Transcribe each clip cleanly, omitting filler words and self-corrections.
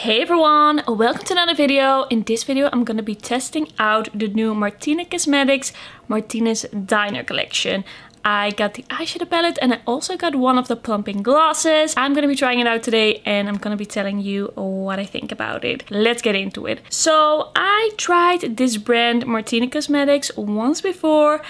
Hey everyone, welcome to another video. In this video I'm gonna be testing out the new Martine's Diner collection. I got the eyeshadow palette and I also got one of the Plumping glosses. I'm gonna be trying it out today and I'm gonna be telling you what I think about it. Let's get into it. So I tried this brand Martine Cosmetics once before.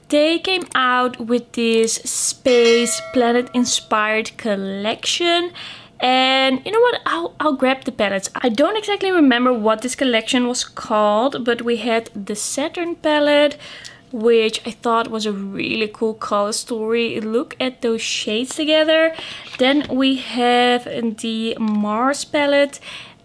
They came out with this space planet inspired collection. And you know what, I'll grab the palettes. I don't exactly remember what this collection was called, but we had the Saturn palette, which I thought was a really cool color story. Look at those shades together. Then we have the Mars palette.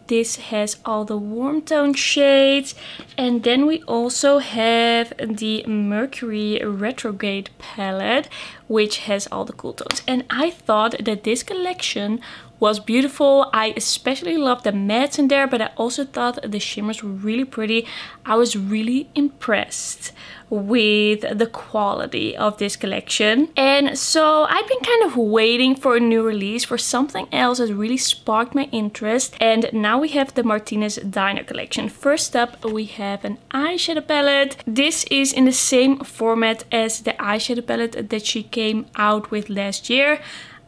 This has all the warm tone shades. And then we also have the Mercury Retrograde palette, which has all the cool tones. And I thought that this collection was beautiful. I especially love the mattes in there, but I also thought the shimmers were really pretty. I was really impressed with the quality of this collection. And so I've been kind of waiting for a new release, for something else that really sparked my interest. And now we have the Martine's Diner collection. First up, we have an eyeshadow palette. This is in the same format as the eyeshadow palette that she came out with last year.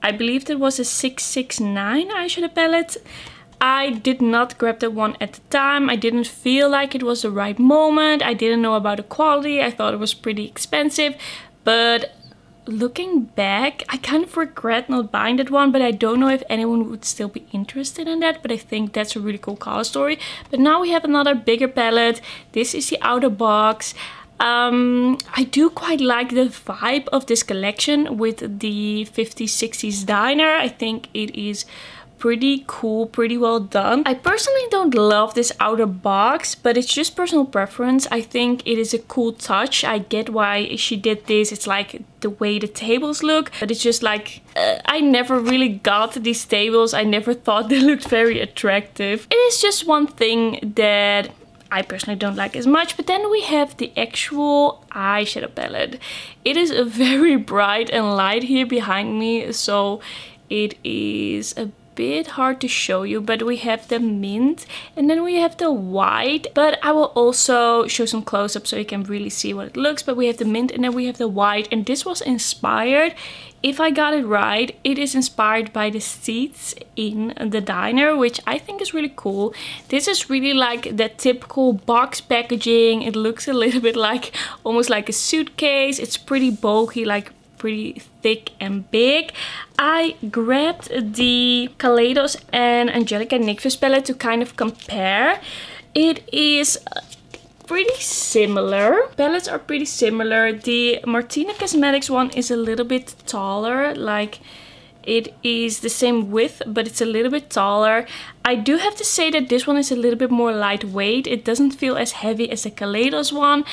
I believe it was a 669 eyeshadow palette. I did not grab that one at the time. I didn't feel like it was the right moment. I didn't know about the quality. I thought it was pretty expensive. But looking back, I kind of regret not buying that one. But I don't know if anyone would still be interested in that. But I think that's a really cool color story. But now we have another bigger palette. This is the outer box. I do quite like the vibe of this collection with the 50s, 60s diner. I think it is pretty cool, pretty well done. I personally don't love this outer box, but it's just personal preference. I think it is a cool touch. I get why she did this. It's like the way the tables look, but it's just like I never really got these tables. I never thought they looked very attractive. It is just one thing that I personally don't like as much. But then we have the actual eyeshadow palette. It is very bright and light here behind me, so it is a bit hard to show you, but we have the mint and then we have the white, but I will also show some close-up so you can really see what it looks. But we have the mint and then we have the white, and this was inspired, if I got it right, it is inspired by the seats in the diner, which I think is really cool. This is really like that typical box packaging. It looks a little bit like almost like a suitcase. It's pretty bulky, like pretty thick and big. I grabbed the Etos and Angelica NYX palette to kind of compare. It is pretty similar. Palettes are pretty similar. The Martine Cosmetics one is a little bit taller, like it is the same width, but it's a little bit taller. I do have to say that this one is a little bit more lightweight. It doesn't feel as heavy as the Etos one.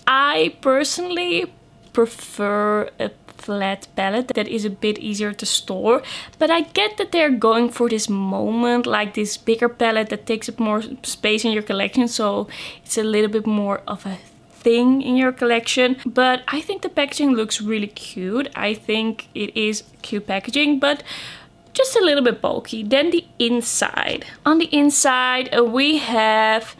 I personally prefer a flat palette that is a bit easier to store, but I get that they're going for this moment, like this bigger palette that takes up more space in your collection, so it's a little bit more of a thing in your collection. But I think the packaging looks really cute. I think it is cute packaging, but just a little bit bulky. Then the inside. On the inside we have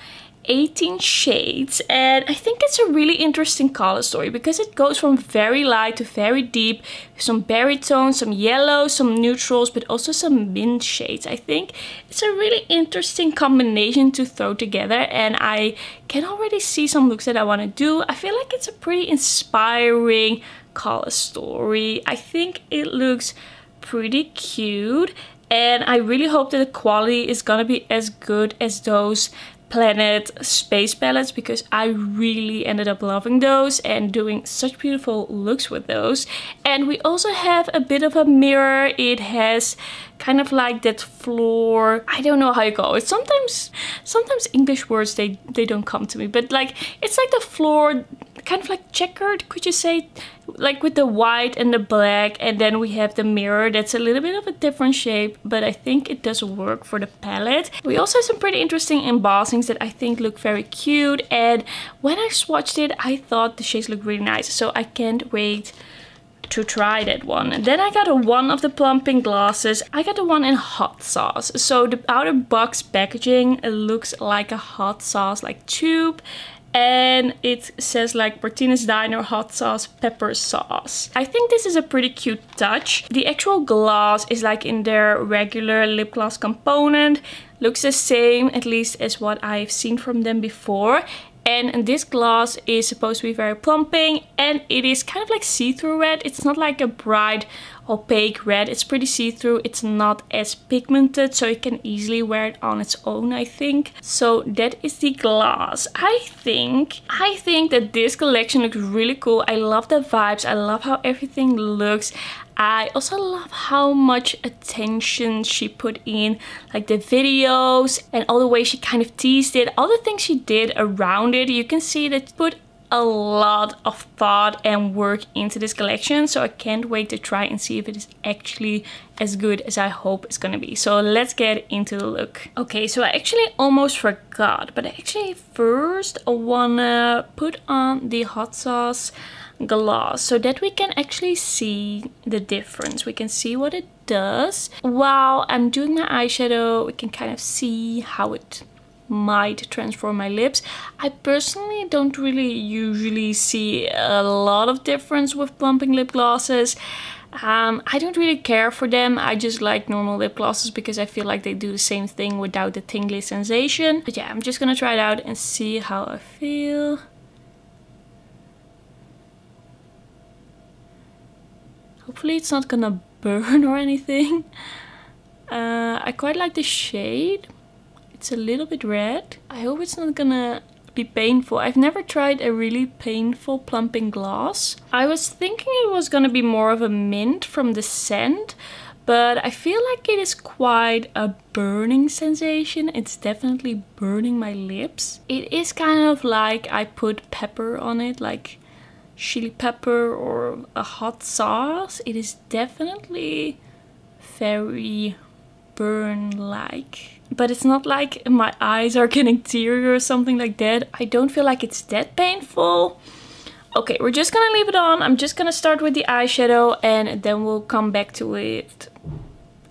18 shades, and I think it's a really interesting color story because it goes from very light to very deep, some berry tones, some yellow, some neutrals, but also some mint shades. I think it's a really interesting combination to throw together, and I can already see some looks that I want to do. I feel like it's a pretty inspiring color story. I think it looks pretty cute, and I really hope that the quality is gonna be as good as those Planet Space palettes, because I really ended up loving those and doing such beautiful looks with those. And we also have a bit of a mirror. It has kind of like that floor, I don't know how you call it. Sometimes English words they don't come to me, but like it's like the floor, kind of like checkered, could you say, like with the white and the black. And then we have the mirror that's a little bit of a different shape, but I think it does work for the palette. We also have some pretty interesting embossings that I think look very cute, and when I swatched it I thought the shades looked really nice, so I can't wait to try that one. And then I got one of the Plumping glosses. I got the one in hot sauce. So the outer box packaging looks like a hot sauce like tube. And it says like Martine'S Diner hot sauce pepper sauce. I think this is a pretty cute touch. The actual gloss is like in their regular lip gloss component. Looks the same, at least as what I've seen from them before. And this gloss is supposed to be very plumping, and it is kind of like see-through red. It's not like a bright opaque red. It's pretty see-through. It's not as pigmented, so you can easily wear it on its own, I think. So that is the gloss. I think that this collection looks really cool. I love the vibes. I love how everything looks. I also love how much attention she put in like the videos and all the way she kind of teased it, all the things she did around it. You can see that she put a lot of thought and work into this collection, so I can't wait to try and see if it is actually as good as I hope it's gonna be. So let's get into the look. Okay, so I actually almost forgot, but I actually first wanna put on the hot sauce gloss so that we can actually see the difference. We can see what it does. While I'm doing my eyeshadow, we can kind of see how it might transform my lips. I personally don't really usually see a lot of difference with Plumping lip glosses. I don't really care for them. I just like normal lip glosses because I feel like they do the same thing without the tingly sensation. But yeah, I'm just gonna try it out and see how I feel. Hopefully it's not gonna burn or anything. I quite like the shade. It's a little bit red. I hope it's not gonna be painful. I've never tried a really painful Plumping gloss. I was thinking it was gonna be more of a mint from the scent, but I feel like it is quite a burning sensation. It's definitely burning my lips. It is kind of like I put pepper on it, like chili pepper or a hot sauce. It is definitely very burn-like, but it's not like my eyes are getting teary or something like that. I don't feel like it's that painful. Okay, we're just gonna leave it on. I'm just gonna start with the eyeshadow and then we'll come back to it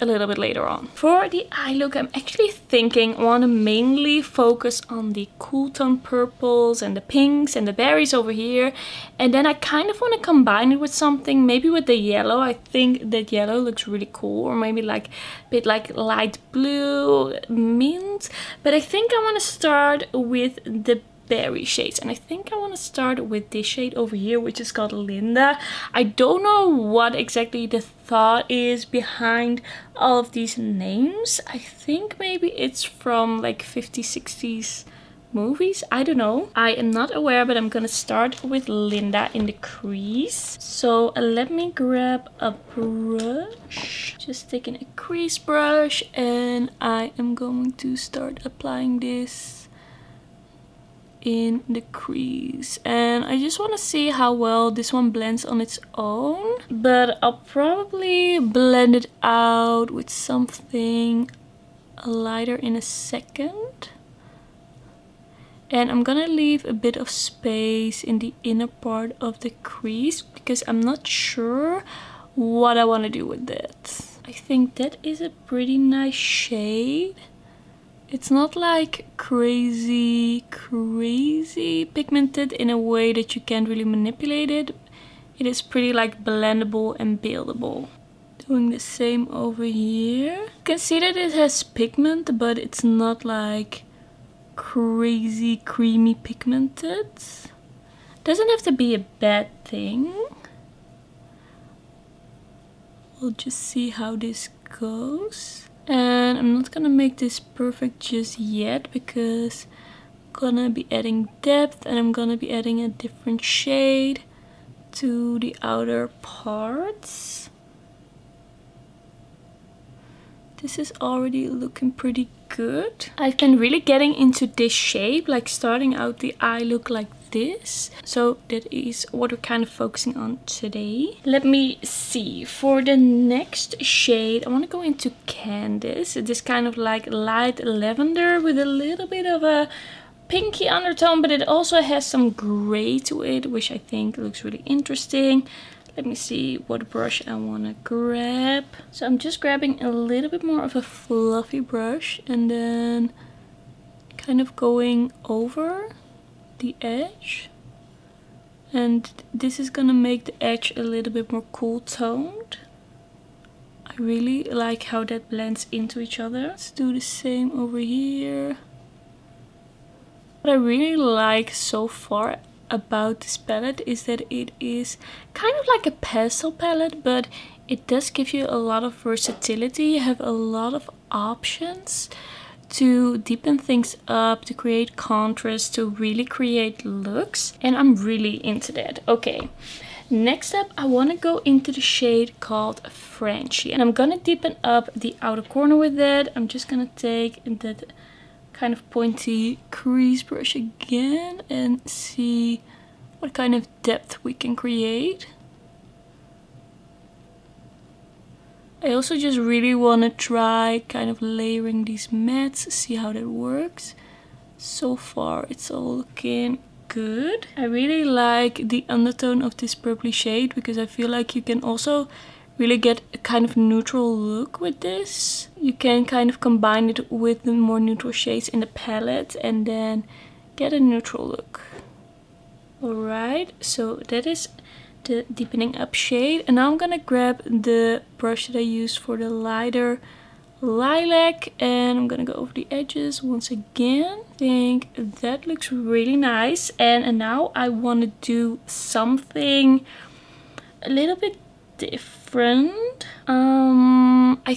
a little bit later on. For the eye look, I'm actually thinking I want to mainly focus on the cool tone purples and the pinks and the berries over here, and then I kind of want to combine it with something, maybe with the yellow. I think that yellow looks really cool, or maybe like a bit like light blue, mint. But I think I want to start with the berry shades, and I think I want to start with this shade over here, which is called Linda. I don't know what exactly the thought is behind all of these names. I think maybe it's from like 50s, 60s movies. I don't know. I am not aware, but I'm gonna start with Linda in the crease. So let me grab a brush. Just taking a crease brush, and I am going to start applying this in the crease, and I just want to see how well this one blends on its own, but I'll probably blend it out with something lighter in a second. And I'm gonna leave a bit of space in the inner part of the crease because I'm not sure what I want to do with that. I think that is a pretty nice shade. It's not like crazy pigmented in a way that you can't really manipulate it. It is pretty like blendable and buildable. Doing the same over here. You can see that it has pigment, but it's not like crazy creamy pigmented. Doesn't have to be a bad thing. We'll just see how this goes. And I'm not gonna make this perfect just yet because I'm gonna be adding depth and I'm gonna be adding a different shade to the outer parts. This is already looking pretty good. I've been really getting into this shape, like starting out the eye look like this. So that is what we're kind of focusing on today. Let me see. For the next shade, I want to go into Candice. This kind of like light lavender with a little bit of a pinky undertone, but it also has some gray to it, which I think looks really interesting. Let me see what brush I want to grab. So I'm just grabbing a little bit more of a fluffy brush and then kind of going over the edge. And this is gonna make the edge a little bit more cool toned. I really like how that blends into each other. Let's do the same over here. What I really like so far about this palette is that it is kind of like a pastel palette, but it does give you a lot of versatility. You have a lot of options to deepen things up, to create contrast, to really create looks, and I'm really into that. Okay, next up I want to go into the shade called Frenchy, and I'm gonna deepen up the outer corner with that. I'm just gonna take that kind of pointy crease brush again and see what kind of depth we can create. I also just really want to try kind of layering these mattes, see how that works. So far it's all looking good. I really like the undertone of this purpley shade because I feel like you can also really get a kind of neutral look with this. You can kind of combine it with the more neutral shades in the palette and then get a neutral look. Alright, so that is the deepening up shade, and now I'm gonna grab the brush that I used for the lighter lilac and I'm gonna go over the edges once again. I think that looks really nice, and now I want to do something a little bit different. I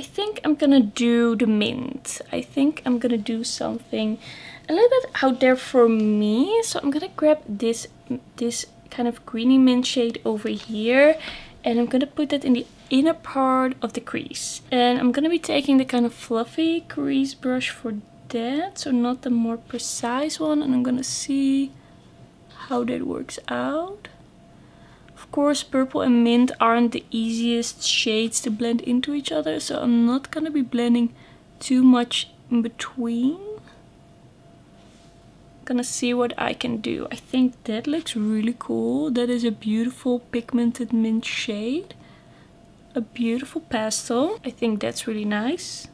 think I'm gonna do the mint. I think I'm gonna do something a little bit out there for me. So I'm gonna grab this kind of greeny mint shade over here, and I'm gonna put that in the inner part of the crease. And I'm gonna be taking the kind of fluffy crease brush for that, so not the more precise one, and I'm gonna see how that works out. Of course, purple and mint aren't the easiest shades to blend into each other, so I'm not gonna be blending too much in between. Gonna see what I can do. I think that looks really cool. That is a beautiful pigmented mint shade, a beautiful pastel. I think that's really nice.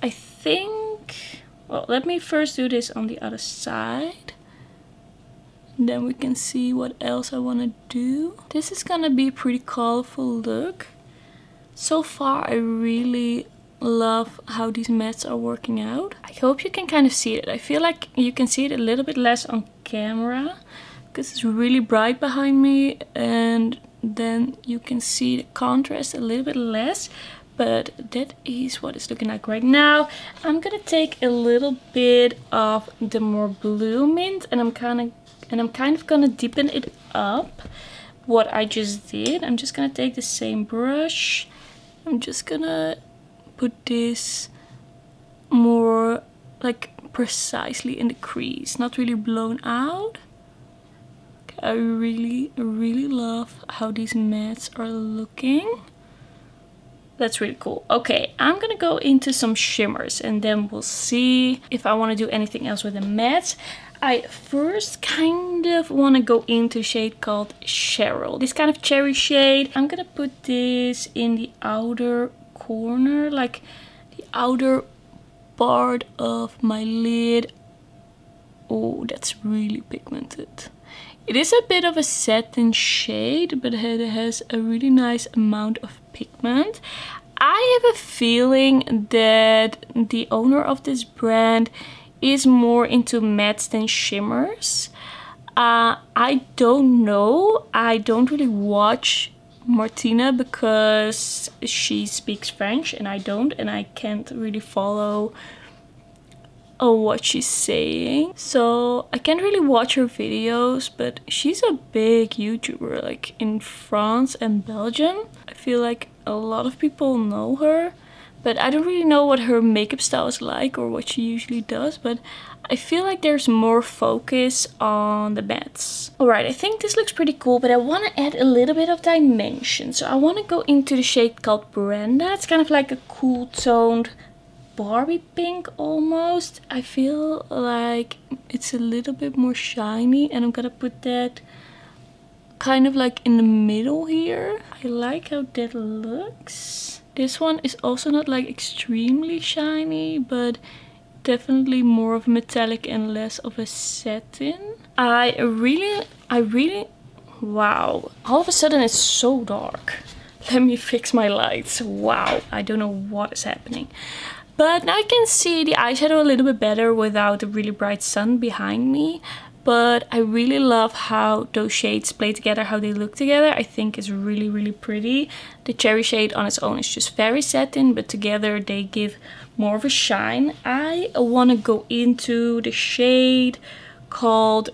I think, well, let me first do this on the other side, and then we can see what else I want to do. This is gonna be a pretty colorful look. So far I really love how these mattes are working out. I hope you can kind of see it. I feel like you can see it a little bit less on camera because it's really bright behind me, and then you can see the contrast a little bit less, but that is what it's looking like right now. I'm gonna take a little bit of the more blue mint and I'm kind of gonna deepen it up what I just did. I'm just gonna take the same brush. I'm just gonna put this more like precisely in the crease, not really blown out. Okay, I really love how these mattes are looking. That's really cool. Okay, I'm gonna go into some shimmers and then we'll see if I want to do anything else with the mattes. I first kind of want to go into a shade called Cheryl. This kind of cherry shade. I'm gonna put this in the outer corner, like the outer part of my lid. Oh, that's really pigmented. It is a bit of a satin shade, but it has a really nice amount of pigment. I have a feeling that the owner of this brand is more into mattes than shimmers. I don't know. I don't really watch Martine because she speaks French and I don't, and I can't really follow what she's saying, so I can't really watch her videos, but she's a big YouTuber like in France and Belgium. I feel like a lot of people know her, but I don't really know what her makeup style is like or what she usually does, but I feel like there's more focus on the mattes. Alright, I think this looks pretty cool, but I want to add a little bit of dimension. So I want to go into the shade called Brenda. It's kind of like a cool toned Barbie pink almost. I feel like it's a little bit more shiny, and I'm gonna put that kind of like in the middle here. I like how that looks. This one is also not like extremely shiny, but definitely more of a metallic and less of a satin. I really, wow. All of a sudden it's so dark. Let me fix my lights. Wow, I don't know what is happening. But now I can see the eyeshadow a little bit better without the really bright sun behind me. But I really love how those shades play together, how they look together. I think it's really, really pretty. The cherry shade on its own is just very satin, but together they give more of a shine. I want to go into the shade called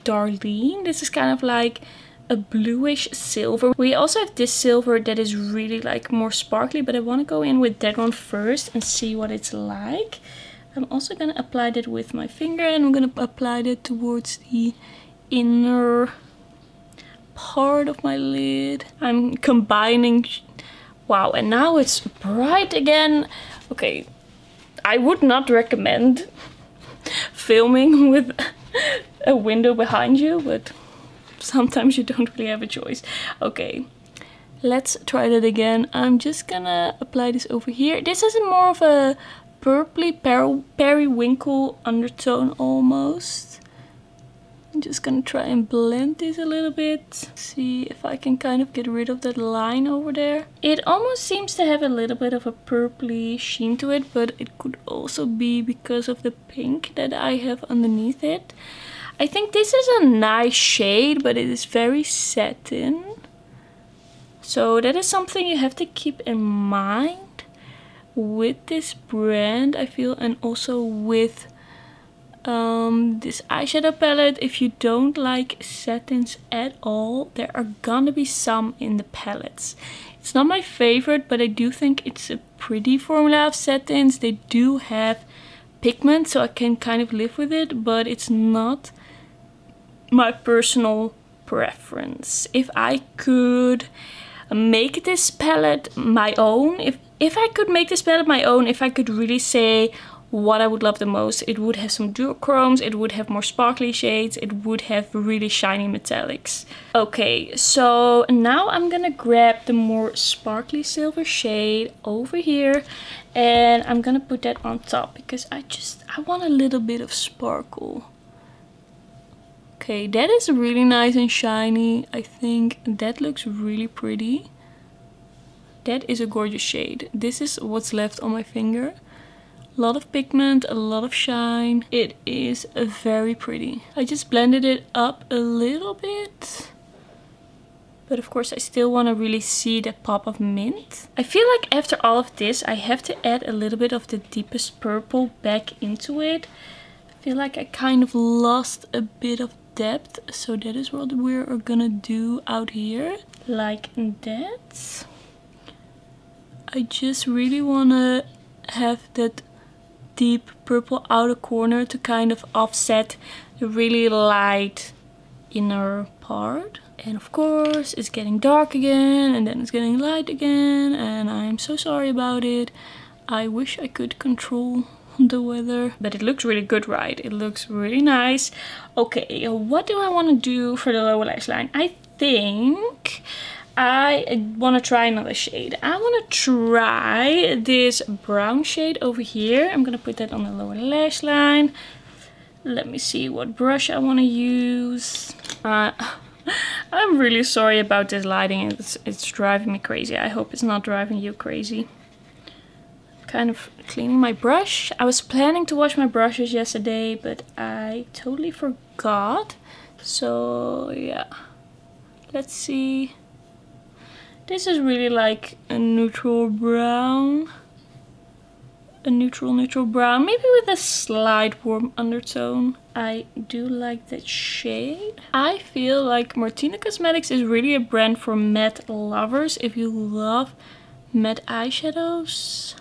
Darlene. This is kind of like a bluish silver. We also have this silver that is really like more sparkly, but I want to go in with that one first and see what it's like. I'm also going to apply that with my finger, and I'm going to apply that towards the inner part of my lid. I'm combining. Wow, and now it's bright again. Okay, I would not recommend filming with a window behind you, but sometimes you don't really have a choice. Okay, let's try that again. I'm just gonna apply this over here. This is more of a purpley periwinkle undertone almost. I'm just gonna try and blend this a little bit. See if I can kind of get rid of that line over there. It almost seems to have a little bit of a purpley sheen to it, but it could also be because of the pink that I have underneath it. I think this is a nice shade, but it is very satin. So that is something you have to keep in mind with this brand, I feel, and also with this eyeshadow palette. If you don't like satins at all, there are gonna be some in the palettes. It's not my favorite, but I do think it's a pretty formula of satins. They do have pigment, so I can kind of live with it, but it's not my personal preference. If I could make this palette my own, if I could make this palette my own, if I could really say what I would love the most, it would have some duochromes, it would have more sparkly shades, it would have really shiny metallics. Okay, so now I'm gonna grab the more sparkly silver shade over here, and I'm gonna put that on top because I want a little bit of sparkle. Okay, that is really nice and shiny. I think that looks really pretty. That is a gorgeous shade. This is what's left on my finger. A lot of pigment, a lot of shine. It is very pretty. I just blended it up a little bit. But of course I still want to really see the pop of mint. I feel like after all of this I have to add a little bit of the deepest purple back into it. I feel like I kind of lost a bit of depth, so that is what we're gonna do out here, like that. I just really want to have that deep purple outer corner to kind of offset the really light inner part. And of course it's getting dark again, and then it's getting light again, and I'm so sorry about it. I wish I could control the weather, but it looks really good, right? It looks really nice. Okay, what do I want to do for the lower lash line? I think I want to try another shade. I want to try this brown shade over here. I'm gonna put that on the lower lash line. Let me see what brush I want to use. I'm really sorry about this lighting. It's driving me crazy. I hope it's not driving you crazy. Kind of cleaning my brush. I was planning to wash my brushes yesterday, but I totally forgot. So yeah, let's see. This is really like a neutral brown. A neutral brown, maybe with a slight warm undertone. I do like that shade. I feel like Martine Cosmetics is really a brand for matte lovers. If you love matte eyeshadows,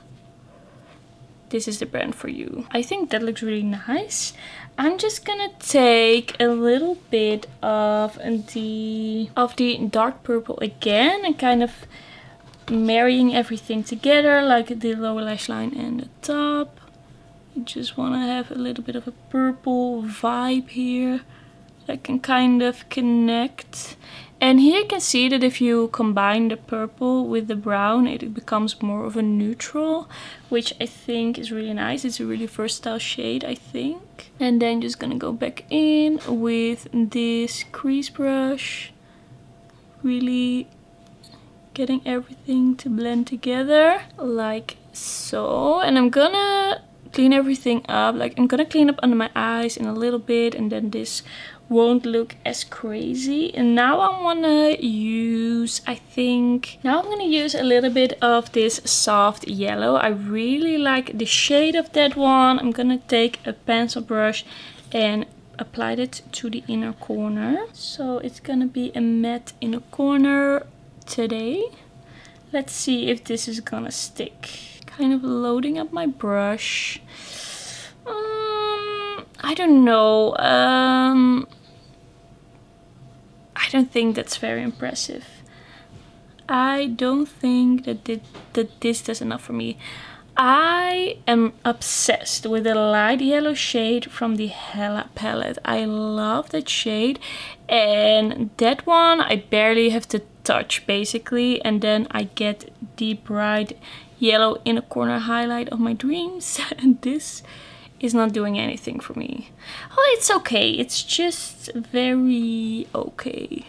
this is the brand for you. I think that looks really nice. I'm just gonna take a little bit of the dark purple again and kind of marrying everything together, like the lower lash line and the top. I just want to have a little bit of a purple vibe here. I can kind of connect. And here you can see that if you combine the purple with the brown, it becomes more of a neutral, which I think is really nice. It's a really versatile shade, I think. And then just gonna go back in with this crease brush, really getting everything to blend together like so. And I'm gonna clean everything up. Like, I'm gonna clean up under my eyes in a little bit, and then this won't look as crazy. And now I wanna use, I think, now I'm gonna use a little bit of this soft yellow. I really like the shade of that one. I'm gonna take a pencil brush and apply it to the inner corner. So it's gonna be a matte inner corner today. Let's see if this is gonna stick. Kind of loading up my brush. I don't know. I don't think that's very impressive. I don't think that this does enough for me. I am obsessed with the light yellow shade from the Hella palette. I love that shade, and that one I barely have to touch basically, and then I get the bright yellow inner corner highlight of my dreams. And this is not doing anything for me. Oh, it's okay. It's just very okay,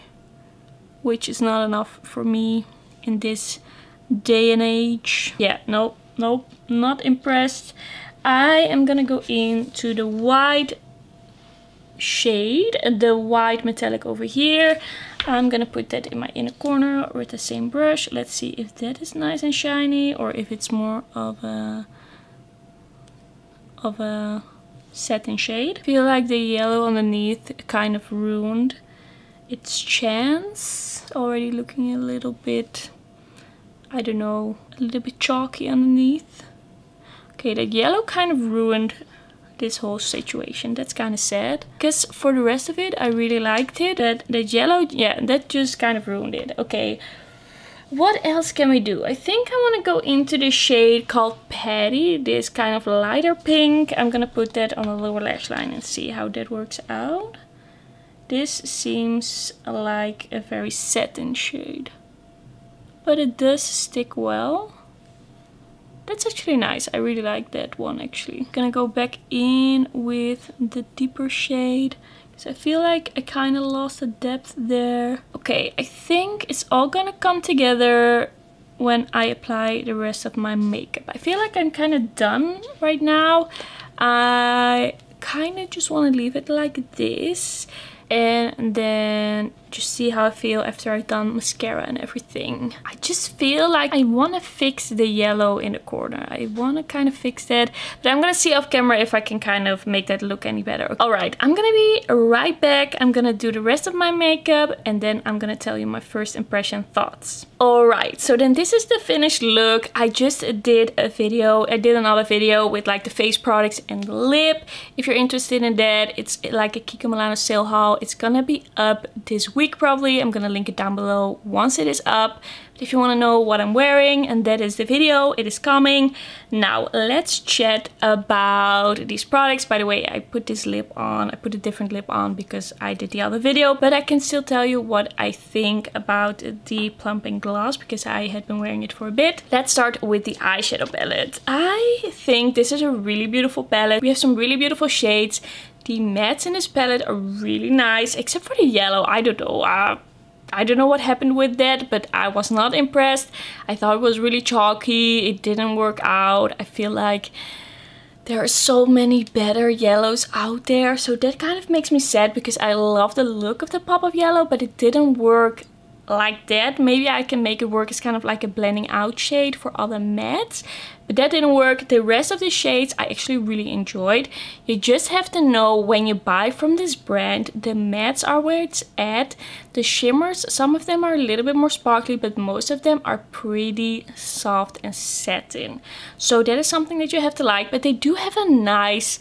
which is not enough for me in this day and age. Yeah, nope, not impressed. I am gonna go into the white shade, the white metallic over here. I'm gonna put that in my inner corner with the same brush. Let's see if that is nice and shiny, or if it's more of a satin shade. I feel like the yellow underneath kind of ruined its chance. Already looking a little bit, I don't know, a little bit chalky underneath. Okay, that yellow kind of ruined this whole situation. That's kind of sad, because for the rest of it I really liked it. That yellow, yeah, that just kind of ruined it. Okay, what else can we do? I think I want to go into the shade called Petite, this kind of lighter pink. I'm gonna put that on the lower lash line and see how that works out. This seems like a very satin shade, but it does stick well. That's actually nice. I really like that one actually. Gonna go back in with the deeper shade, because I feel like I kind of lost the depth there. Okay, I think it's all gonna come together when I apply the rest of my makeup. I feel like I'm kind of done right now. I kind of just want to leave it like this, and then just see how I feel after I've done mascara and everything. I just feel like I want to fix the yellow in the corner. I want to kind of fix that, but I'm gonna see off camera if I can kind of make that look any better. Alright, I'm gonna be right back. I'm gonna do the rest of my makeup, and then I'm gonna tell you my first impression thoughts. Alright, so then this is the finished look. I just did a video. I did another video with like the face products and the lip. If you're interested in that, it's like a Kiko Milano sale haul. It's gonna be up this week probably. I'm gonna link it down below once it is up. But if you want to know what I'm wearing, and that is the video, it is coming. Now let's chat about these products. By the way, I put this lip on. I put a different lip on because I did the other video, but I can still tell you what I think about the Plumping gloss because I had been wearing it for a bit. Let's start with the eyeshadow palette. I think this is a really beautiful palette. We have some really beautiful shades. The mattes in this palette are really nice, except for the yellow. I don't know. I don't know what happened with that, but I was not impressed. I thought it was really chalky. It didn't work out. I feel like there are so many better yellows out there. So that kind of makes me sad because I love the look of the pop of yellow, but it didn't work like that. Maybe I can make it work as kind of like a blending out shade for other mattes, but that didn't work. The rest of the shades I actually really enjoyed. You just have to know when you buy from this brand, the mattes are where it's at. The shimmers, some of them are a little bit more sparkly, but most of them are pretty soft and satin. So that is something that you have to like, but they do have a nice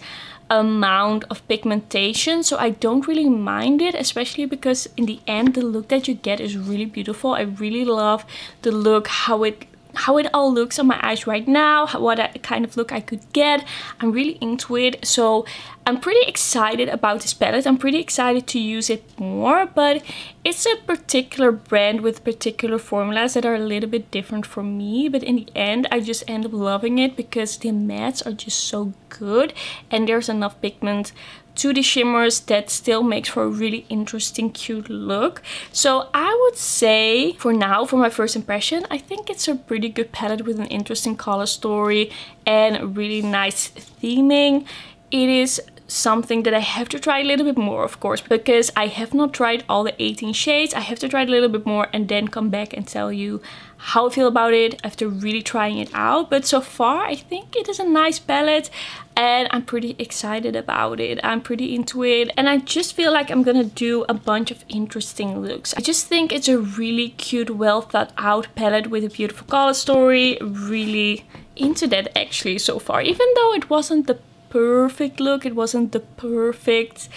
amount of pigmentation, so I don't really mind it, especially because in the end the look that you get is really beautiful. I really love the look, how it how it all looks on my eyes right now, what kind of look I could get. I'm really into it, so I'm pretty excited about this palette. I'm pretty excited to use it more, but it's a particular brand with particular formulas that are a little bit different for me, but in the end I just end up loving it because the mattes are just so good and there's enough pigment to the shimmers that still makes for a really interesting, cute look. So I would say for now, for my first impression, I think it's a pretty good palette with an interesting color story and really nice theming. It is something that I have to try a little bit more, of course, because I have not tried all the 18 shades. I have to try it a little bit more and then come back and tell you how I feel about it after really trying it out. But so far I think it is a nice palette and I'm pretty excited about it. I'm pretty into it and I just feel like I'm gonna do a bunch of interesting looks. I just think it's a really cute, well thought out palette with a beautiful color story. Really into that actually so far, even though it wasn't the perfect look, it wasn't the perfect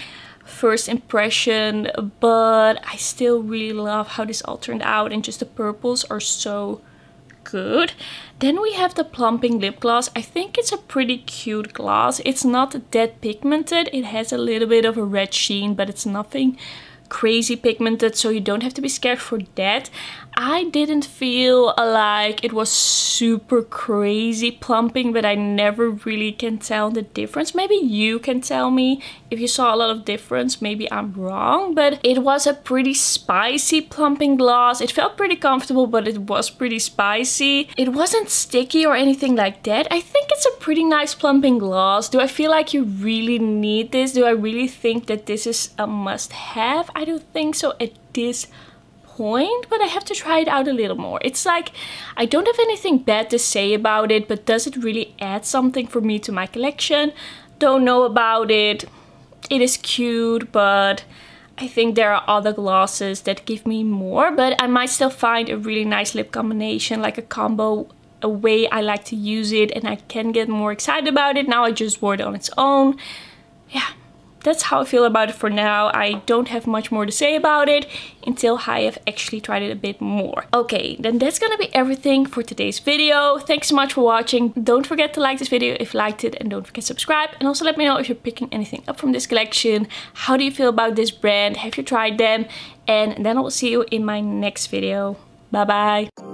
first impression, but I still really love how this all turned out and just the purples are so good. Then we have the Plumping lip gloss. I think it's a pretty cute gloss. It's not that pigmented, it has a little bit of a red sheen, but it's nothing crazy pigmented, so you don't have to be scared for that. I didn't feel like it was super crazy plumping, but I never really can tell the difference. Maybe you can tell me if you saw a lot of difference. Maybe I'm wrong, but it was a pretty spicy plumping gloss. It felt pretty comfortable, but it was pretty spicy. It wasn't sticky or anything like that. I think it's a pretty nice plumping gloss. Do I feel like you really need this? Do I really think that this is a must-have? I don't think so at this point, but I have to try it out a little more. It's like I don't have anything bad to say about it, but does it really add something for me to my collection? Don't know about it. It is cute, but I think there are other glosses that give me more, but I might still find a really nice lip combination, like a combo, a way I like to use it, and I can get more excited about it. Now I just wore it on its own. Yeah. That's how I feel about it for now. I don't have much more to say about it until I have actually tried it a bit more. Okay, then that's gonna be everything for today's video. Thanks so much for watching. Don't forget to like this video if you liked it and don't forget to subscribe. And also let me know if you're picking anything up from this collection. How do you feel about this brand? Have you tried them? And then I will see you in my next video. Bye bye.